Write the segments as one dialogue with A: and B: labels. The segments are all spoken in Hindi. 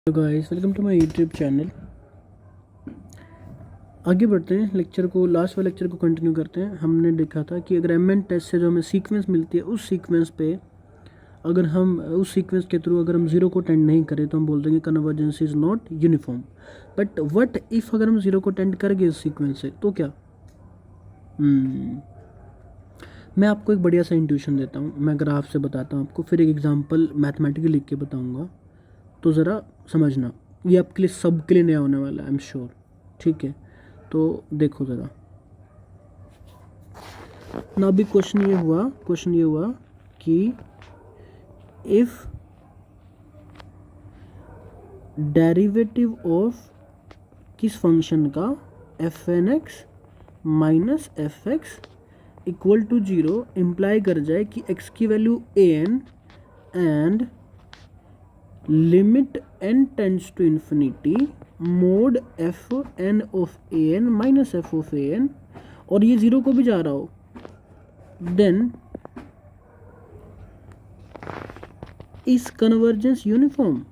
A: Hello guys, welcome to my YouTube channel. आगे बढ़ते हैं, लेक्चर को लास्ट वाले लेक्चर को कंटिन्यू करते हैं। हमने देखा था कि अगर एम एन टेस्ट से जो हमें सीक्वेंस मिलती है, उस सीक्वेंस पे अगर हम उस सीक्वेंस के थ्रू अगर हम ज़ीरो को टेंड नहीं करें तो हम बोल देंगे convergence is not uniform. But what if अगर हम ज़ीरो को टेंड कर गए उस सीक्वेंस से, तो क्या? मैं आपको एक बढ़िया सा इंट्यूशन देता हूँ, मैं ग्राफ से बताता हूँ आपको, फिर एक एग्जांपल मैथमेटिकली लिख के बताऊँगा, तो ज़रा समझना। ये आपके लिए सबके लिए नया होने वाला है, आई एम श्योर। ठीक है, तो देखो ज़रा ना। अभी क्वेश्चन ये हुआ कि इफ़ डेरिवेटिव ऑफ किस फंक्शन का F N X minus F X equal to zero imply कर जाए कि एक्स की value A N and limit n tends to infinity mod F N of A N minus F of A N, और ये ज़ीरो को भी जा रहा हो, then is convergence uniform?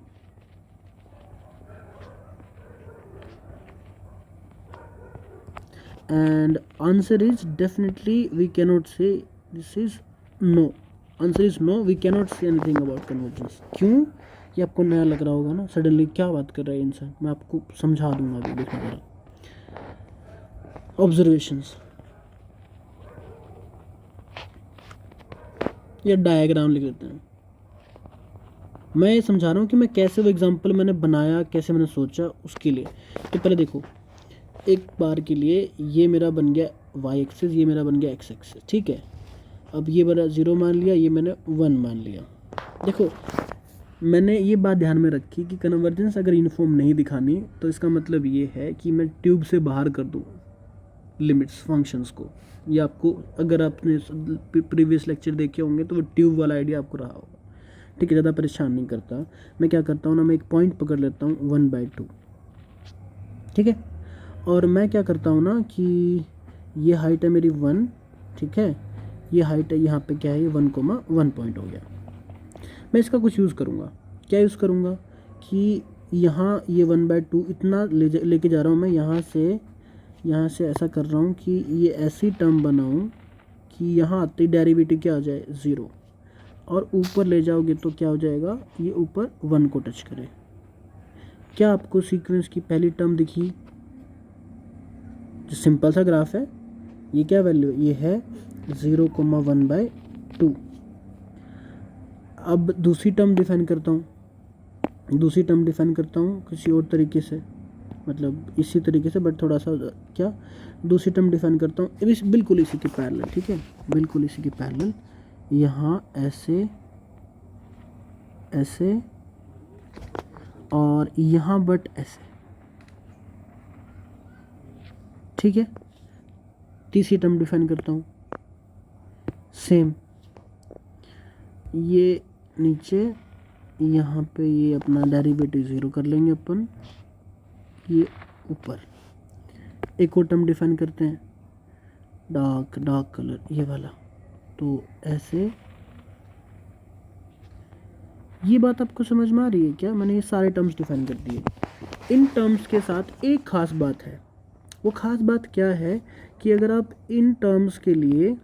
A: And answer is definitely we cannot say this is no. Answer is no, we cannot say anything about convergence. क्यों? ये आपको नया लग रहा होगा ना, सडनली क्या बात कर रहा है इंसान। मैं आपको समझा दूंगा अभी, देखना जरा। ऑब्जर्वेशंस या डायग्राम लिख देते हैं। मैं ये समझा रहा हूँ कि मैं कैसे वो एग्जांपल मैंने बनाया, कैसे मैंने सोचा, उसके लिए। तो पहले देखो, एक बार के लिए ये मेरा बन गया वाई एक्सिस, ये मेरा बन गया एक्स एक्सिस। ठीक है, अब ये मेरा ज़ीरो मान लिया, ये मैंने वन मान लिया। देखो, मैंने ये बात ध्यान में रखी कि कन्वर्जेंस अगर यूनिफॉर्म नहीं दिखानी तो इसका मतलब ये है कि मैं ट्यूब से बाहर कर दूँ लिमिट्स फंक्शंस को। ये आपको, अगर आपने प्रीवियस लेक्चर देखे होंगे तो वो ट्यूब वाला आइडिया आपको रहा होगा। ठीक है, ज़्यादा परेशान नहीं करता। मैं क्या करता हूँ ना, मैं एक पॉइंट पकड़ लेता हूँ 1/2। ठीक है, और मैं क्या करता हूँ ना कि ये हाइट है मेरी 1। ठीक है, ये हाइट है, यहाँ पे क्या है, ये 1,1 पॉइंट हो गया। मैं इसका कुछ यूज़ करूँगा। क्या यूज़ करूँगा कि यहाँ ये 1/2 इतना लेके जा रहा हूँ मैं, यहाँ से ऐसा कर रहा हूँ कि ये ऐसी टर्म बनाऊँ कि यहाँ आते ही डेरिवेटिव क्या आ जाए, ज़ीरो। और ऊपर ले जाओगे तो क्या हो जाएगा, ये ऊपर 1 को टच करे। क्या आपको सीक्वेंस की पहली टर्म दिखी? जो सिंपल सा ग्राफ है, ये क्या वैल्यू, ये है 0,1/2। अब दूसरी टर्म डिफाइन करता हूँ किसी और तरीके से, मतलब इसी तरीके से, बट थोड़ा सा क्या, दूसरी टर्म डिफाइन करता हूँ बिल्कुल इसी के पैरेलल। ठीक है, बिल्कुल इसी के पैरेलल, यहाँ ऐसे ऐसे और यहाँ बट ऐसे। ठीक है, तीसरी टर्म डिफाइन करता हूँ सेम, ये नीचे, यहाँ पे ये अपना डेरिवेटिव ज़ीरो कर लेंगे अपन, ये ऊपर। एक और टर्म डिफाइन करते हैं, डार्क कलर, ये वाला। तो ऐसे, ये बात आपको समझ में आ रही है क्या? मैंने ये सारे टर्म्स डिफाइन कर दिए। इन टर्म्स के साथ एक खास बात है। वो खास बात क्या है कि अगर आप इन टर्म्स के लिए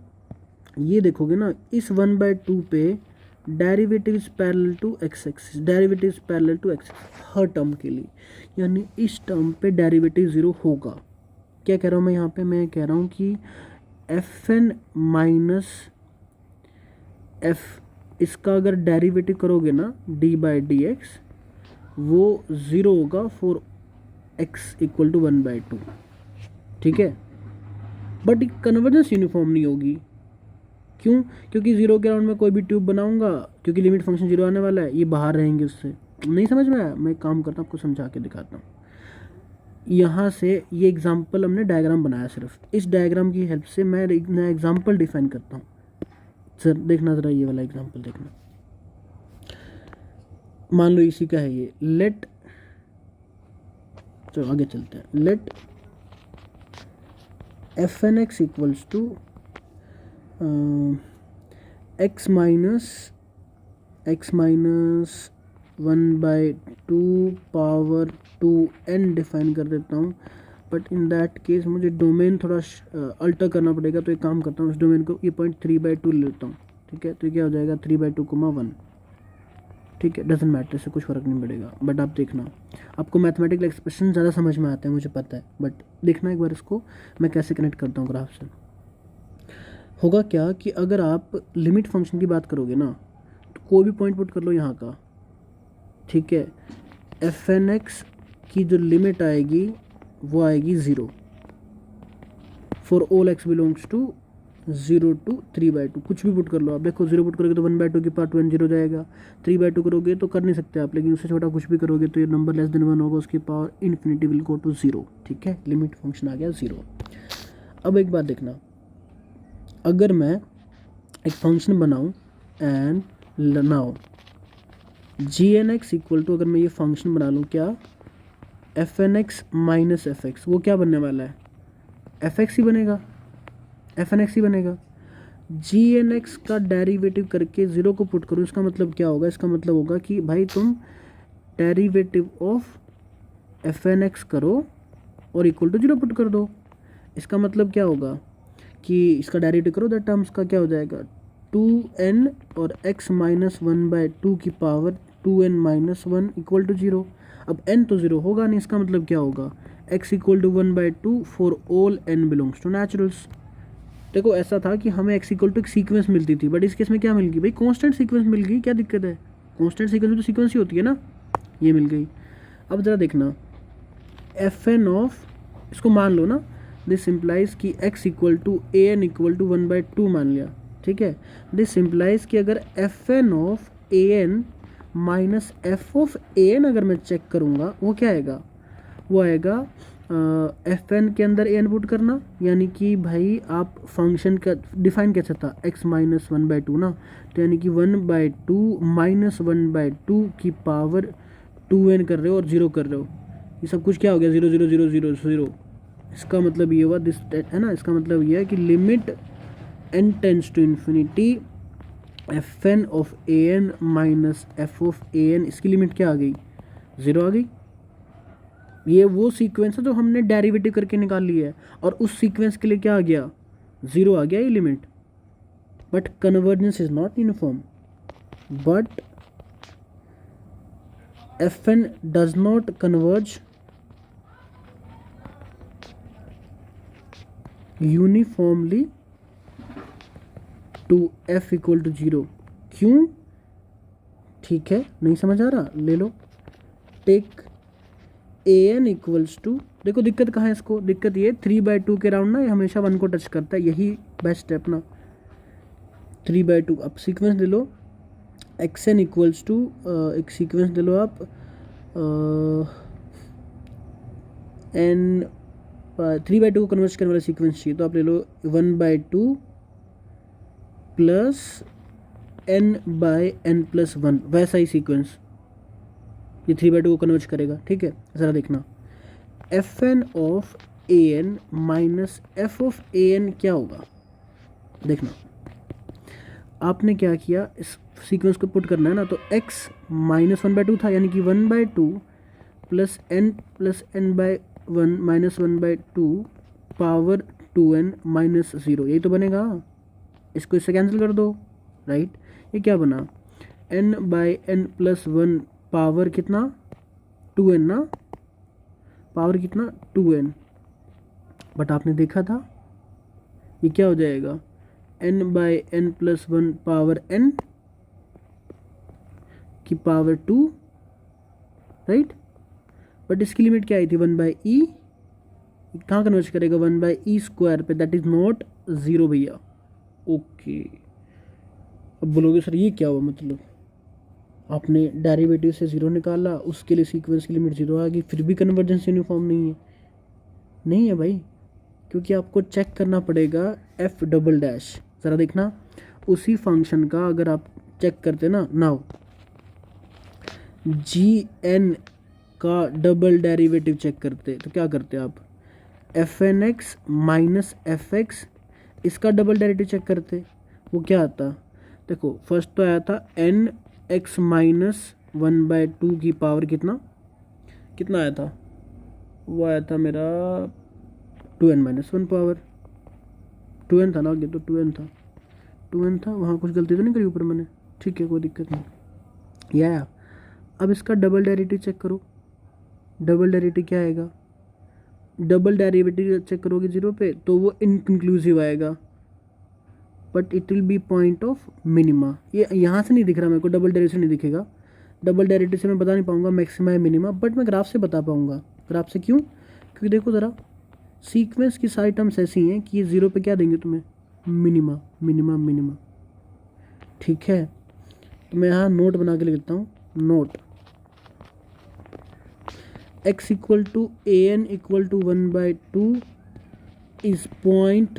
A: ये देखोगे ना, इस 1/2 पे derivative is parallel to X axis, derivative is parallel to X हर टर्म के लिए, यानी इस टर्म पे डेरिवेटिव ज़ीरो होगा। क्या कह रहा हूँ मैं यहाँ पे? मैं कह रहा हूँ कि एफ एन माइनस एफ, इसका अगर डेरिवेटिव करोगे ना d/dx, वो ज़ीरो होगा फॉर x इक्वल टू 1/2। ठीक है, बट कन्वर्जेंस यूनिफॉर्म नहीं होगी। क्यों? क्योंकि ज़ीरो के राउंड में कोई भी ट्यूब बनाऊंगा, क्योंकि लिमिट फंक्शन ज़ीरो आने वाला है, ये बाहर रहेंगे उससे। नहीं समझ में आया? मैं एक काम करता हूँ, आपको समझा के दिखाता हूँ। यहाँ से ये एग्जाम्पल हमने डायग्राम बनाया, सिर्फ इस डायग्राम की हेल्प से मैं एक नया एग्जाम्पल डिफाइन करता हूँ। सर देखना ज़रा, ये वाला एग्जाम्पल देखना। मान लो इसी का है ये, लेट, चलो आगे चलते हैं। Let F N X equals to X minus 1/2 power 2n define कर देता हूँ, बट इन दैट केस मुझे डोमेन थोड़ा अल्टर करना पड़ेगा। तो एक काम करता हूँ, इस डोमेन को ये पॉइंट 3/2 ले लेता हूँ, ठीक है। तो ये क्या हो जाएगा 3/2, 1, ठीक है। डजेंट मैटर, इससे कुछ फ़र्क नहीं पड़ेगा। बट आप देखना, आपको मैथमेटिकल एक्सप्रेशन ज़्यादा समझ में आते हैं, मुझे पता है, बट देखना एक बार इसको मैं कैसे कनेक्ट करता हूँ ग्राफ से। होगा क्या कि अगर आप लिमिट फंक्शन की बात करोगे ना, तो कोई भी पॉइंट पुट कर लो यहाँ का, ठीक है। एफ एन एक्स की जो लिमिट आएगी वो आएगी 0 for all X belongs to 0 to 3/2। कुछ भी पुट कर लो आप, देखो 0 पुट करोगे तो 1/2 की पावर 2n 0 जाएगा, 3/2 करोगे तो कर नहीं सकते आप, लेकिन उससे छोटा कुछ भी करोगे तो ये नंबर लेस देन 1 होगा, उसकी power infinity will go to 0, ठीक है। लिमिट फंक्शन आ गया 0। अब एक बात देखना, अगर मैं एक फंक्शन बनाऊँ and now gn(x) equal to, अगर मैं ये फंक्शन बना लूँ क्या, fn(x) माइनस fx, वो क्या बनने वाला है, fx ही बनेगा, fn(x) ही बनेगा। gn(x) का डेरिवेटिव करके 0 को पुट करो, इसका मतलब क्या होगा, इसका मतलब होगा कि भाई तुम डेरिवेटिव ऑफ fn(x) करो और इक्वल टू 0 पुट कर दो। इसका मतलब क्या होगा कि इसका डेरिवेटिव करो, दैट टर्म्स का क्या हो जाएगा 2n और x माइनस 1/2 की power 2n minus 1 equal to 0। अब n तो 0 होगा नहीं, इसका मतलब क्या होगा x equal to 1/2 for all n belongs to naturals. देखो ऐसा था कि हमें x इक्वल टू एक सीक्वेंस मिलती थी, बट इस केस में क्या मिल गई भाई, कांस्टेंट सीक्वेंस मिल गई। क्या दिक्कत है, कांस्टेंट सीक्वेंस में तो सीक्वेंस ही होती है ना, ये मिल गई। अब ज़रा देखना एफ एन ऑफ, इसको मान लो ना, दिस सिंप्लाइज कि x equal to A N equal to 1/2 मान लिया, ठीक है। दिस सिंप्लाइज कि अगर F N of A N minus F of A N अगर मैं चेक करूँगा, वो क्या आएगा, वो आएगा एफ एन के अंदर ए एन पुट करना, यानी कि भाई आप फंक्शन का डिफाइन कैसे था, x माइनस 1/2 ना, तो यानी कि 1/2 माइनस 1/2 की पावर 2n कर रहे हो और 0 कर रहे हो, ये सब कुछ क्या हो गया 0 0 0 0 0। इसका मतलब ये हुआ दिस है ना, इसका मतलब ये है कि limit n tends to infinity F N of A N minus F of A N, इसकी लिमिट क्या आ गई 0 आ गई। ये वो सीक्वेंस है जो हमने डेरिवेटिव करके निकाल लिया है, और उस सीक्वेंस के लिए क्या आ गया 0 आ गया ये limit. But convergence is not uniform, but f n does not converge uniformly to f equal to 0। क्यों, ठीक है, नहीं समझ आ रहा, ले लो, take a n equals to, देखो दिक्कत कहाँ है इसको, दिक्कत ये 3/2 के राउंड ना, ये हमेशा 1 को टच करता है, यही बेस्ट है अपना 3/2। अब सीक्वेंस ले लो एक्स एन इक्वल्स टू, एक सीक्वेंस ले लो आप एन 3/2 को कन्वर्ट करने वाला सीक्वेंस चाहिए, तो आप ले लो 1/2 प्लस n/n+1, वैसा ही सीक्वेंस ये 3/2 को कन्वर्ट करेगा, ठीक है। ज़रा देखना F N of A N minus F of A N क्या होगा, देखना आपने क्या किया, इस सीक्वेंस को पुट करना है ना, तो x माइनस 1/2 था, यानी कि 1/2 plus n+n/1 minus 1/2 power 2n minus 0, यही तो बनेगा। इसको इससे कैंसिल कर दो, राइट। ये क्या बना n/n+1 पावर कितना 2n ना, पावर कितना 2n। बट आपने देखा था ये क्या हो जाएगा n/n+1 पावर n की पावर 2, राइट। बट इसकी लिमिट क्या आई थी 1/e, कहाँ कन्वर्ट करेगा 1/e² पे, दैट इज नॉट 0 भैया, ओके। अब बोलोगे सर ये क्या हुआ, मतलब आपने डेरिवेटिव से 0 निकाला, उसके लिए सीक्वेंस की लिमिट 0 आ गई, फिर भी कन्वर्जेंस यूनिफॉर्म नहीं है। नहीं है भाई, क्योंकि आपको चेक करना पड़ेगा f'। ज़रा देखना उसी फंक्शन का अगर आप चेक करते ना, नाउ gn का डबल डेरिवेटिव चेक करते, तो क्या करते आप fn(x) माइनस fx, इसका डबल डेरिवेटिव चेक करते, वो क्या आता, देखो फर्स्ट तो आया था n x माइनस 1/2 की पावर कितना आया था, वो आया था मेरा 2n-1 पावर, 2n था ना आगे, तो 2n था, वहाँ कुछ गलती तो नहीं करी ऊपर मैंने, ठीक है कोई दिक्कत नहीं। या अब इसका डबल डेरिवेटिव चेक करो, डबल डेरिवेटिव क्या आएगा, डबल डेरिवेटिव चेक करोगे 0 पे तो वो इनकंक्लूसिव आएगा, but it will be point of minima. ये यहाँ से नहीं दिख रहा मेरे को, डबल डेरिवेटिव नहीं दिखेगा, डबल डेरिवेटिव से मैं बता नहीं पाऊंगा मैक्सिमा या मिनिमा, बट मैं ग्राफ से बता पाऊंगा। ग्राफ से क्यों, क्योंकि देखो ज़रा सीक्वेंस की सारी टर्म्स ऐसी हैं कि ये 0 पे क्या देंगे तुम्हें, मिनिमा मिनिमा मिनिमा, ठीक है। तो मैं यहाँ नोट बना के लिखता हूँ, note x equal to an equal to 1/2 is point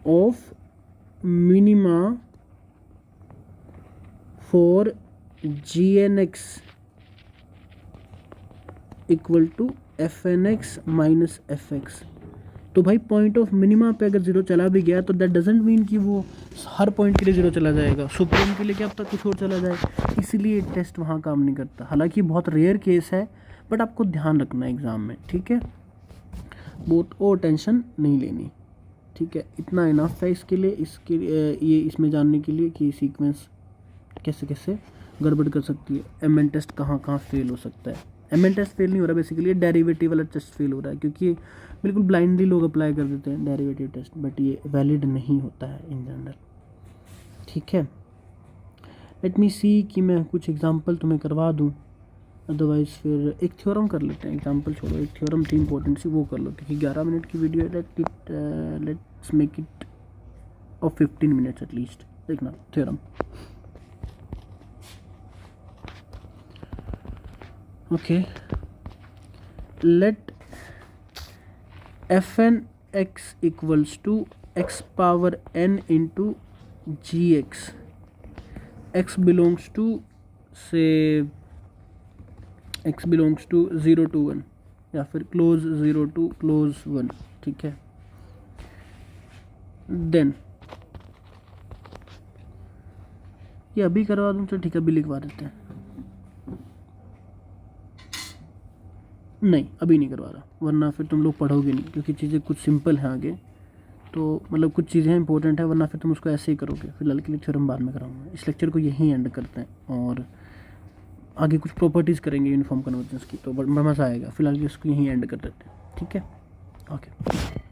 A: of minima for gn(x) equal to fn(x) minus fx। तो भाई पॉइंट ऑफ मिनिमा पे अगर 0 चला भी गया तो दैट डजेंट मीन कि वो हर पॉइंट के लिए 0 चला जाएगा, सुप्रीम के लिए क्या पता कुछ और चला जाए, इसलिए टेस्ट वहाँ काम नहीं करता। हालांकि बहुत रेयर केस है, बट आपको ध्यान रखना है एग्ज़ाम में, ठीक है, बहुत और टेंशन नहीं लेनी, ठीक है। इतना इनफ है इसके लिए, ये इसमें जानने के लिए कि सीक्वेंस कैसे कैसे गड़बड़ कर सकती है, एमएन टेस्ट कहाँ कहाँ फेल हो सकता है। एमएन टेस्ट फेल नहीं हो रहा, बेसिकली डेरिवेटिव वाला टेस्ट फेल हो रहा है, क्योंकि बिल्कुल ब्लाइंडली लोग अप्लाई कर देते हैं डेरिवेटिव टेस्ट, बट ये वैलिड नहीं होता है इन जनरल, ठीक है। लेट मी सी कि मैं कुछ एग्जांपल तुम्हें करवा दूं, अदरवाइज़ फिर एक थ्योरम कर लेते हैं, एग्जांपल छोड़ो, एक थ्योरम थी इंपॉर्टेंट सी, वो कर लो, क्योंकि 11 मिनट की वीडियो है, let's make it of 15 minutes at least. देखना theorem, okay, let fn(x) equals to x power n into gx, x belongs to say x belongs to 0 to 1 या फिर close 0 to close 1, ठीक है। देन ये अभी करवा दूँ तो ठीक है, अभी लिखवा देते हैं, नहीं अभी नहीं करवा रहा, वरना फिर तुम लोग पढ़ोगे नहीं, क्योंकि चीज़ें कुछ सिंपल हैं आगे, तो मतलब कुछ चीज़ें इंपॉर्टेंट है, वरना फिर तुम उसको ऐसे ही करोगे। फिलहाल के लिए थ्योरम बाद में कराऊंगा, इस लेक्चर को यहीं एंड करते हैं, और आगे कुछ प्रॉपर्टीज़ करेंगे यूनिफॉर्म कन्वर्जेंस की, तो मज़ा आएगा। फिलहाल इसको यहीं एंड कर देते हैं, ठीक है, ओके।